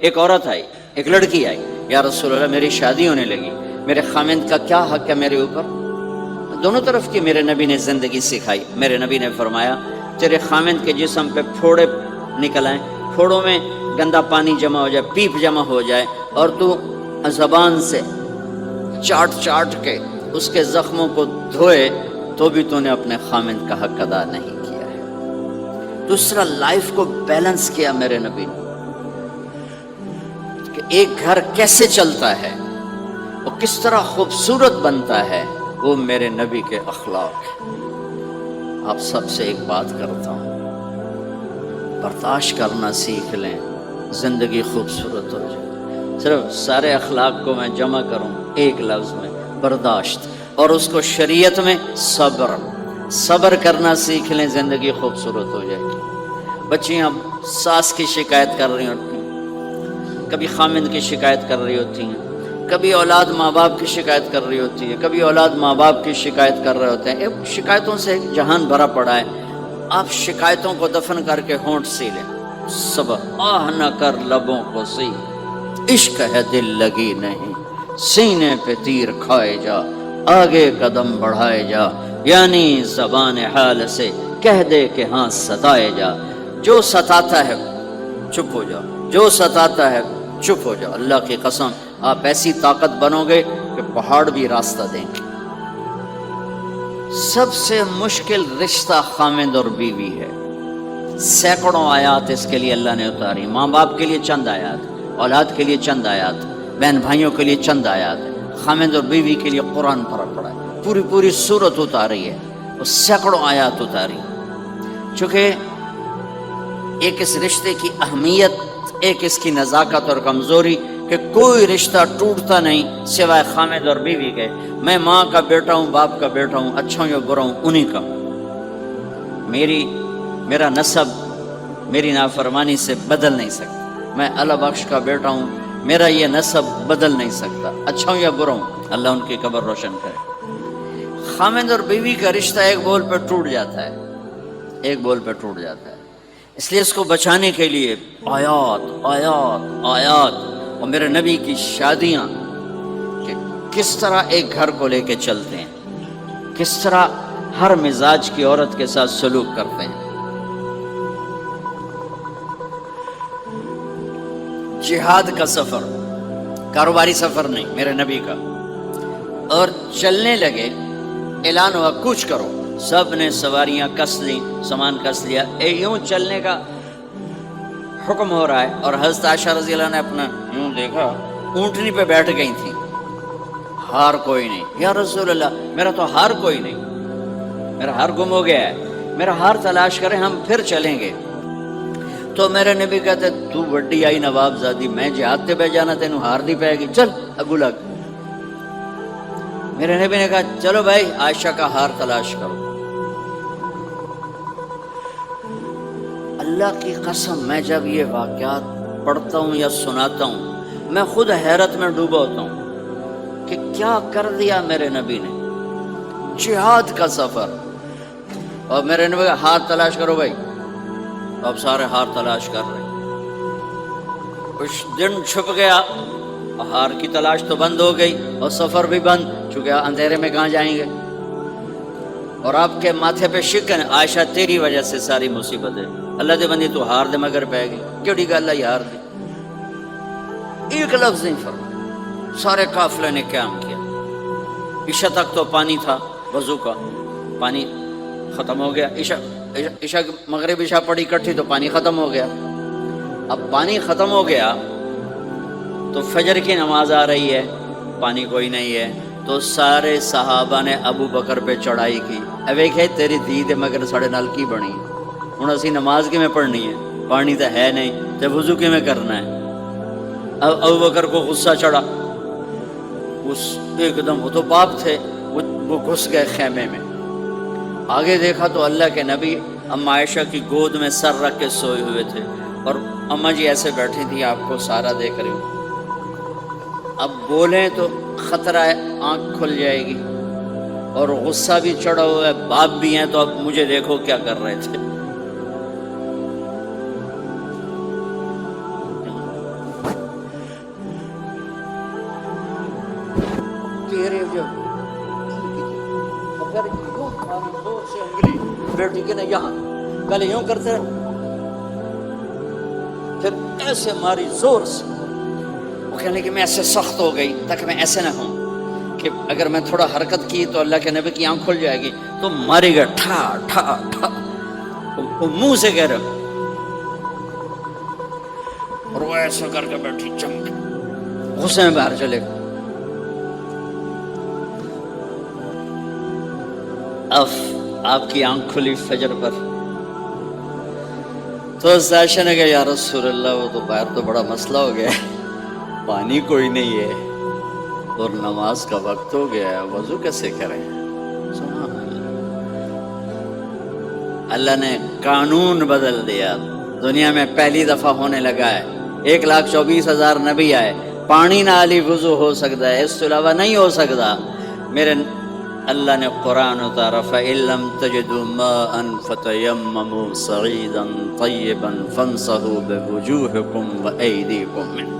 ایک عورت آئی، ایک لڑکی آئی، یا رسول اللہ میری شادی ہونے لگی، میرے خامند کا کیا حق ہے میرے اوپر؟ دونوں طرف کی میرے نبی نے زندگی سکھائی۔ میرے نبی نے فرمایا تیرے خامند کے جسم پہ پھوڑے نکل آئیں، پھوڑوں میں گندا پانی جمع ہو جائے، پیپ جمع ہو جائے، اور تو زبان سے چاٹ چاٹ کے اس کے زخموں کو دھوئے، تو بھی تو نے اپنے خامند کا حق ادا نہیں کیا ہے۔ دوسرا، لائف کو بیلنس کیا میرے نبی نے کہ ایک گھر کیسے چلتا ہے، وہ کس طرح خوبصورت بنتا ہے، وہ میرے نبی کے اخلاق ہیں۔ آپ سب سے ایک بات کرتا ہوں، برداشت کرنا سیکھ لیں، زندگی خوبصورت ہو جائے۔ صرف سارے اخلاق کو میں جمع کروں ایک لفظ میں، برداشت، اور اس کو شریعت میں صبر۔ صبر کرنا سیکھ لیں، زندگی خوبصورت ہو جائے گی۔ بچیاں ساس کی شکایت کر رہی ہوتی ہیں، کبھی خامند کی شکایت کر رہی ہوتی ہیں، کبھی اولاد ماں باپ کی شکایت کر رہی ہوتی ہے، کبھی اولاد ماں باپ کی شکایت کر رہے ہوتے ہیں۔ شکایتوں سے ایک جہان بھرا پڑا ہے۔ آپ شکایتوں کو دفن کر کے ہونٹ سی لیں، صبر، آہ نہ کر لبوں کو سی، عشق ہے دل لگی نہیں، سینے پہ تیر کھائے جا، آگے قدم بڑھائے جا، یعنی زبان حال سے کہہ دے کہ ہاں ستائے جا۔ جو ستاتا ہے چپ ہو جاؤ، جو ستاتا ہے چپ ہو جاؤ۔ اللہ کی قسم آپ ایسی طاقت بنو گے کہ پہاڑ بھی راستہ دیں گے۔ سب سے مشکل رشتہ خامند اور بیوی ہے۔ سینکڑوں آیات اس کے لیے اللہ نے اتاری، ماں باپ کے لیے چند آیات، اولاد کے لیے چند آیات، بہن بھائیوں کے لیے چند آیات، خامند اور بیوی کے لیے قرآن پڑا ہے، پوری سورت اتاری ہے، وہ سینکڑوں آیات اتاری۔ چونکہ ایک اس رشتے کی اہمیت، ایک اس کی نزاکت اور کمزوری کہ کوئی رشتہ ٹوٹتا نہیں سوائے خامد اور بیوی کے۔ میں ماں کا بیٹا ہوں، باپ کا بیٹا ہوں، اچھا ہوں یا برا ہوں، انہی کا۔ میرا نسب میری نافرمانی سے بدل نہیں سکتا۔ میں اللہ بخش کا بیٹا ہوں، میرا یہ نسب بدل نہیں سکتا، اچھا ہوں یا برا ہوں۔ اللہ ان کی قبر روشن کرے۔ خامد اور بیوی کا رشتہ ایک بول پہ ٹوٹ جاتا ہے، ایک بول پہ ٹوٹ جاتا ہے۔ اس لیے اس کو بچانے کے لیے آیات آیات آیات، اور میرے نبی کی شادیاں کہ کس طرح ایک گھر کو لے کے چلتے ہیں، کس طرح ہر مزاج کی عورت کے ساتھ سلوک کرتے ہیں۔ جہاد کا سفر، کاروباری سفر نہیں، میرے نبی کا، اور چلنے لگے، اعلان ہوا کوچ کرو، سب نے سواریاں کس لی، سامان کس لیا، یوں چلنے کا حکم ہو رہا ہے۔ اور حضرت عائشہ رضی اللہ نے اپنا یوں دیکھا، اونٹنی پہ بیٹھ گئی تھی، ہار کوئی نہیں۔ یا رسول اللہ میرا تو ہار کوئی نہیں، میرا ہار گم ہو گیا ہے، میرا ہار تلاش کریں، ہم پھر چلیں گے۔ تو میرے نبی کہتے تو بڑی آئی نواب زادی، میں جہاد تے پہ جانا، تینوں ہار دی پائے گی، چل اگو لگ۔ میرے نبی نے کہا چلو بھائی عائشہ کا ہار تلاش کرو۔ اللہ کی قسم میں جب یہ واقعات پڑھتا ہوں یا سناتا ہوں، میں خود حیرت میں ڈوبا ہوتا ہوں کہ کیا کر دیا میرے نبی نے۔ جہاد کا سفر، اور میرے نبی کا ہار تلاش کرو بھائی، اب سارے ہار تلاش کر رہے۔ کچھ دن چھپ گیا، ہار کی تلاش تو بند ہو گئی اور سفر بھی بند، چونکہ اندھیرے میں کہاں جائیں گے۔ اور آپ کے ماتھے پہ شکن، عائشہ تیری وجہ سے ساری مصیبت ہے، اللہ دے بندی تو ہار دے مگر پہ گئی، کیڑی گل ہے ہار دی، ایک لفظ نہیں فرمایا۔ سارے قافلے نے قیام کیا، عشاء تک تو پانی تھا، وضو کا پانی ختم ہو گیا، عشاء مغرب عشاء پڑی اکٹھی تو پانی ختم ہو گیا۔ اب پانی ختم ہو گیا تو فجر کی نماز آ رہی ہے، پانی کوئی نہیں ہے، تو سارے صحابہ نے ابو بکر پہ چڑھائی کی، ویکھے تیری دھی دے مگر ساڑے نال کی بنی، ہن اسی نماز کی میں پڑھنی ہے، پانی تو ہے نہیں، تے وضو کی میں کرنا ہے۔ اب ابو بکر کو غصہ چڑھا، اس ایک دم، وہ تو باپ تھے، وہ گھس گئے خیمے میں۔ آگے دیکھا تو اللہ کے نبی اما عائشہ کی گود میں سر رکھ کے سوئے ہوئے تھے، اور اماں جی ایسے بیٹھی تھی، آپ کو سارا دیکھ رہی ہوں۔ اب بولیں تو خطرہ ہے آنکھ کھل جائے گی، اور غصہ بھی چڑھا ہوا ہے، باپ بھی ہیں، تو اب مجھے دیکھو کیا کر رہے تھے۔ چہرے جو مگر یوں ماری زور سے انگلی بیٹی کے نا یہاں، پہلے یوں کرتے رہے، پھر ایسے ماری زور سے. وہ کہنے کہ میں ایسے سخت ہو گئی تاکہ میں ایسے نہ ہوں کہ اگر میں تھوڑا حرکت کی تو اللہ کے نبی کی آنکھ کھل جائے گی، تو ماری گا ٹھا ٹھا ٹھا، وہ منہ سے کہہ رہے، اور وہ ایسا کر کے بیٹھی چمک، غصے میں باہر چلے گا. اب آپ کی آنکھ کھلی فجر پر، تو عائشہ نے کہا یا رسول اللہ وہ تو باہر تو بڑا مسئلہ ہو گیا ہے، پانی کوئی نہیں ہے اور نماز کا وقت ہو گیا ہے، وضو کیسے کریں؟ سبحان اللہ، اللہ نے قانون بدل دیا. دنیا میں پہلی دفعہ ہونے لگا ہے، 1,24,000 نبی آئے، پانی نہ علی وضو ہو سکتا ہے، اس کے علاوہ نہیں ہو سکتا. میرے اللہ نے قرآن اتارا فَإِن لَّمْ تَجِدُوا مَاءً فَتَيَمَّمُوا صَعِيدًا طَيِّبًا فَامْسَحُوا بِوُجُوهِكُمْ وَأَيْدِيكُمْ مِنْهُ.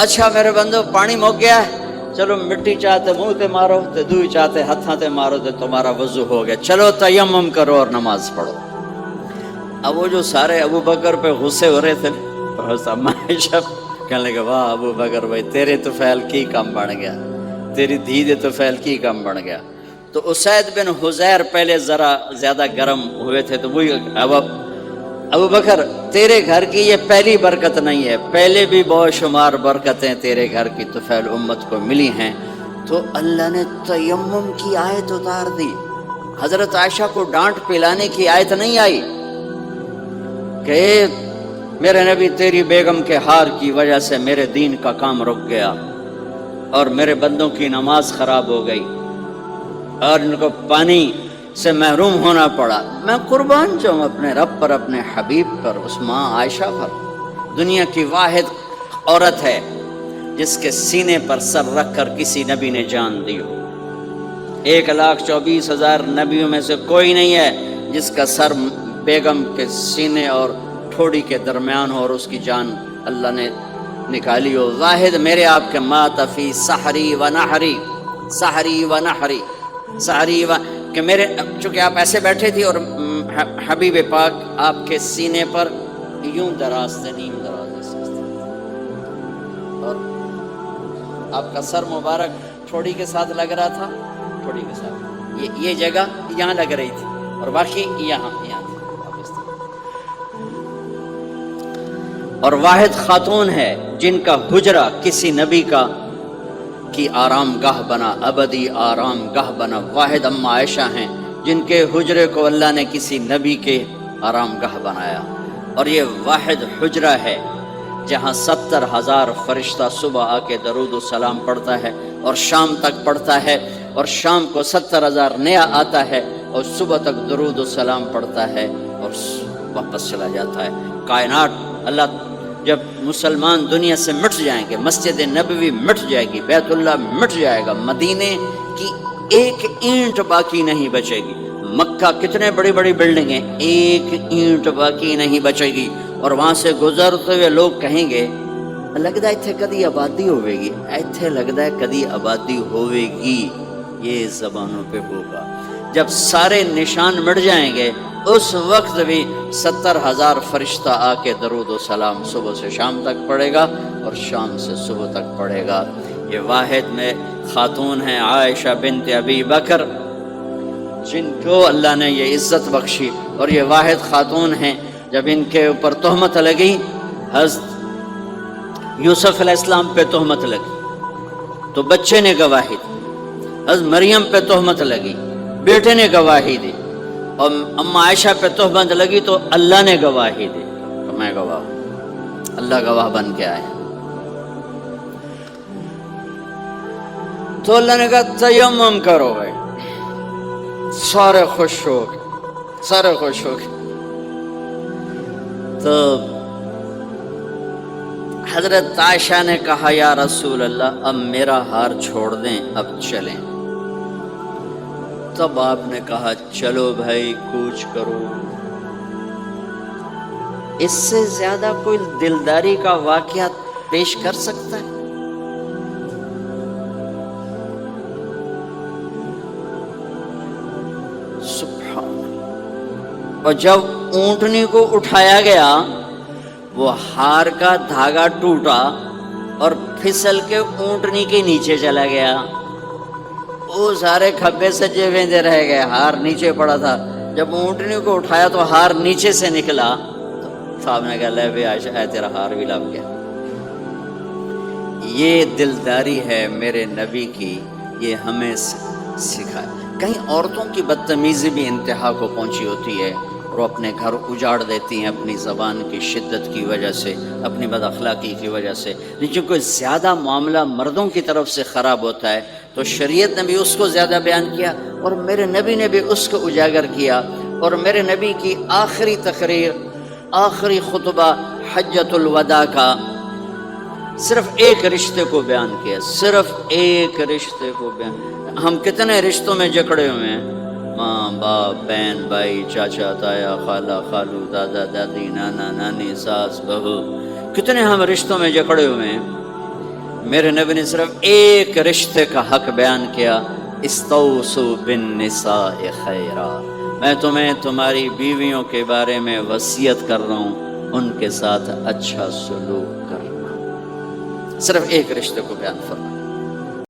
اچھا میرے بندو پانی مک گیا ہے، چلو مٹی چاہتے منہ تے مارو تے دوئی چاہتے ہتھاں تے مارو تے تمہارا وضو ہو گیا، چلو تیمم کرو اور نماز پڑھو. اب وہ جو سارے ابو بکر پہ غصے ہو رہے تھے، عائشہ کہنے لگے واہ ابو بکر بھائی تیرے تو فعل کی کام بن گیا، تیری دھی دے تو فعل کی کام بن گیا. تو اسید بن حزیر پہلے ذرا زیادہ گرم ہوئے تھے، تو وہی ابو بکر تیرے گھر کی یہ پہلی برکت نہیں ہے، پہلے بھی بہت شمار برکتیں تیرے گھر کی طفیل امت کو ملی ہیں. تو اللہ نے تیمم کی آیت اتار دی. حضرت عائشہ کو ڈانٹ پلانے کی آیت نہیں آئی کہ میرے نبی تیری بیگم کے ہار کی وجہ سے میرے دین کا کام رک گیا اور میرے بندوں کی نماز خراب ہو گئی اور ان کو پانی سے محروم ہونا پڑا. میں قربان جاؤں اپنے رب پر، اپنے حبیب پر، اس ماں عائشہ پر. دنیا کی واحد عورت ہے جس کے سینے پر سر رکھ کر کسی نبی نے جان دی ہو. 1,24,000 نبیوں میں سے کوئی نہیں ہے جس کا سر بیگم کے سینے اور ٹھوڑی کے درمیان ہو اور اس کی جان اللہ نے نکالی ہو. واحد میرے آپ کے مات فی سحری و نحری، سحری و نحری، سحری و کہ میرے چونکہ آپ ایسے بیٹھے تھی اور حبیب پاک آپ کے سینے پر یوں دراز تھے، نیم دراز اور آپ کا سر مبارک ٹھوڑی کے ساتھ لگ رہا تھا، ٹھوڑی کے ساتھ یہ جگہ یہاں لگ رہی تھی اور باقی یہاں تھی. اور واحد خاتون ہے جن کا حجرہ کسی نبی کی آرام گاہ بنا، ابدی آرام گاہ بنا. واحد اما عائشہ ہیں جن کے حجرے کو اللہ نے کسی نبی کے آرام گاہ بنایا. اور یہ واحد حجرہ ہے جہاں 70,000 فرشتہ صبح آ کے درود و سلام پڑھتا ہے اور شام تک پڑھتا ہے، اور شام کو 70,000 نیا آتا ہے اور صبح تک درود و سلام پڑھتا ہے اور واپس چلا جاتا ہے. کائنات اللہ جب مسلمان دنیا سے مٹ جائیں گے، مسجد نبوی مٹ جائے گی، بیت اللہ مٹ جائے گا، مدینے کی ایک اینٹ باقی نہیں بچے گی. مکہ کتنے بڑی بڑی بلڈنگیں، ایک اینٹ باقی نہیں بچے گی. اور وہاں سے گزرتے ہوئے لوگ کہیں گے لگتا ہے اتنے کدی آبادی ہوئے گی، ایتھے لگتا ہے کدی آبادی ہوئے گی. یہ زبانوں پہ ہوگا. جب سارے نشان مٹ جائیں گے اس وقت بھی 70,000 فرشتہ آ کے درود و سلام صبح سے شام تک پڑھے گا اور شام سے صبح تک پڑھے گا. یہ واحد میں خاتون ہیں عائشہ بنت ابی بکر جن کو اللہ نے یہ عزت بخشی. اور یہ واحد خاتون ہیں جب ان کے اوپر تہمت لگی، حضرت یوسف علیہ السلام پہ تہمت لگی تو بچے نے گواہی دی، حضرت مریم پہ تہمت لگی بیٹے نے گواہی دی، اور اما عائشہ پہ تہمت لگی تو اللہ نے گواہی دی تو میں گواہ ہوں. اللہ گواہ بن کے آئے. تو اللہ نے کہا تیمم کرو بھائی. سارے خوش ہو گئے، سارے خوش ہو گئے. تو حضرت عائشہ نے کہا یا رسول اللہ اب میرا ہار چھوڑ دیں، اب چلیں. تب آپ نے کہا چلو بھائی کوچ کرو. اس سے زیادہ کوئی دلداری کا واقعہ پیش کر سکتا ہے؟ سبحان اللہ۔ اور جب اونٹنی کو اٹھایا گیا وہ ہار کا دھاگا ٹوٹا اور پھسل کے اونٹنی کے نیچے چلا گیا، وہ سارے کھبے سجے ویندے رہ گئے، ہار نیچے پڑا تھا۔ جب اونٹنی کو اٹھایا تو ہار نیچے سے نکلا، تو صاحب نے کہا لے بھی عائشہ ہے تیرا ہار بھی لگ گیا۔ یہ دلداری ہے میرے نبی کی، یہ ہمیں سکھائے۔ کہیں عورتوں کی بدتمیزی بھی انتہا کو پہنچی ہوتی ہے اور وہ اپنے گھر اجاڑ دیتی ہیں اپنی زبان کی شدت کی وجہ سے، اپنی بد اخلاقی کی وجہ سے۔ لیکن کوئی زیادہ معاملہ مردوں کی طرف سے خراب ہوتا ہے تو شریعت نے بھی اس کو زیادہ بیان کیا اور میرے نبی نے بھی اس کو اجاگر کیا۔ اور میرے نبی کی آخری تقریر، آخری خطبہ حجۃ الوداع کا صرف ایک رشتے کو بیان کیا، صرف ایک رشتے کو بیان۔ ہم کتنے رشتوں میں جکڑے ہوئے ہیں، ماں باپ، بہن بھائی، چاچا تایا، خالہ خالو، دادا دادی، نانا نانی، ساس بہو، کتنے ہم رشتوں میں جکڑے ہوئے ہیں۔ میرے نبی نے صرف ایک رشتے کا حق بیان کیا، استوصوا بالنساء خیرا، میں تمہیں تمہاری بیویوں کے بارے میں وصیت کر رہا ہوں، ان کے ساتھ اچھا سلوک کرنا۔ صرف ایک رشتے کو بیان فرمایا۔